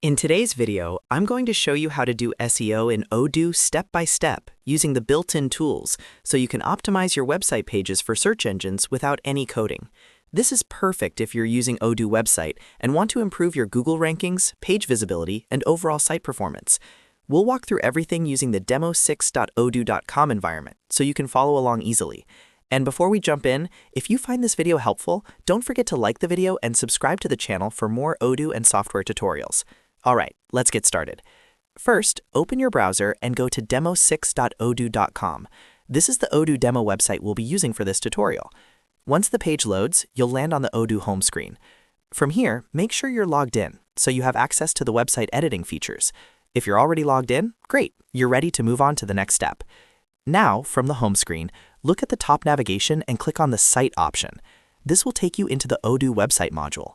In today's video, I'm going to show you how to do SEO in Odoo step by step using the built-in tools so you can optimize your website pages for search engines without any coding. This is perfect if you're using Odoo website and want to improve your Google rankings, page visibility, and overall site performance. We'll walk through everything using the demo6.odoo.com environment so you can follow along easily. And before we jump in, if you find this video helpful, don't forget to like the video and subscribe to the channel for more Odoo and software tutorials. Alright, let's get started. First, open your browser and go to demo6.odoo.com. This is the Odoo demo website we'll be using for this tutorial. Once the page loads, you'll land on the Odoo home screen. From here, make sure you're logged in, so you have access to the website editing features. If you're already logged in, great, you're ready to move on to the next step. Now, from the home screen, look at the top navigation and click on the Site option. This will take you into the Odoo website module.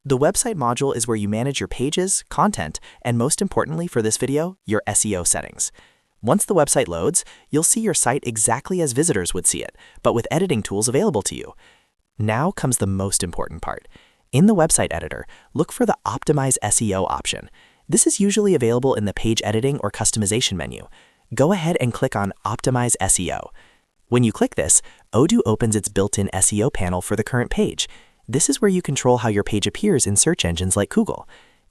The website module is where you manage your pages, content, and most importantly for this video, your SEO settings. Once the website loads, you'll see your site exactly as visitors would see it, but with editing tools available to you. Now comes the most important part. In the website editor, look for the Optimize SEO option. This is usually available in the page editing or customization menu. Go ahead and click on Optimize SEO. When you click this, Odoo opens its built-in SEO panel for the current page. This is where you control how your page appears in search engines like Google.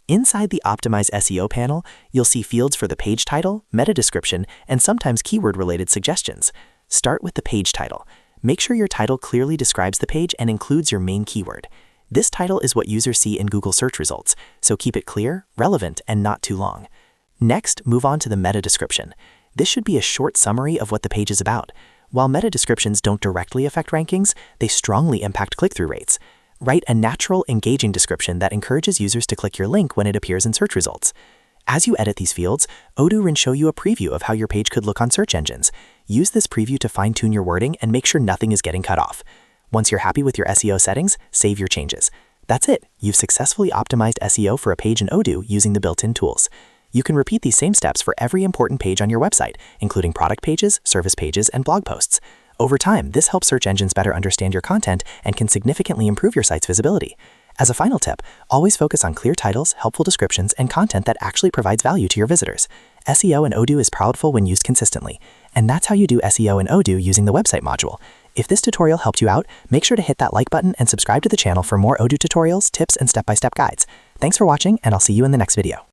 Inside the Optimize SEO panel, you'll see fields for the page title, meta description, and sometimes keyword-related suggestions. Start with the page title. Make sure your title clearly describes the page and includes your main keyword. This title is what users see in Google search results, so keep it clear, relevant, and not too long. Next, move on to the meta description. This should be a short summary of what the page is about. While meta descriptions don't directly affect rankings, they strongly impact click-through rates. Write a natural, engaging description that encourages users to click your link when it appears in search results. As you edit these fields, Odoo will show you a preview of how your page could look on search engines. Use this preview to fine-tune your wording and make sure nothing is getting cut off. Once you're happy with your SEO settings, save your changes. That's it. You've successfully optimized SEO for a page in Odoo using the built-in tools. You can repeat these same steps for every important page on your website, including product pages, service pages, and blog posts. Over time, this helps search engines better understand your content and can significantly improve your site's visibility. As a final tip, always focus on clear titles, helpful descriptions, and content that actually provides value to your visitors. SEO in Odoo is powerful when used consistently, and that's how you do SEO in Odoo using the website module. If this tutorial helped you out, make sure to hit that like button and subscribe to the channel for more Odoo tutorials, tips, and step-by-step guides. Thanks for watching, and I'll see you in the next video.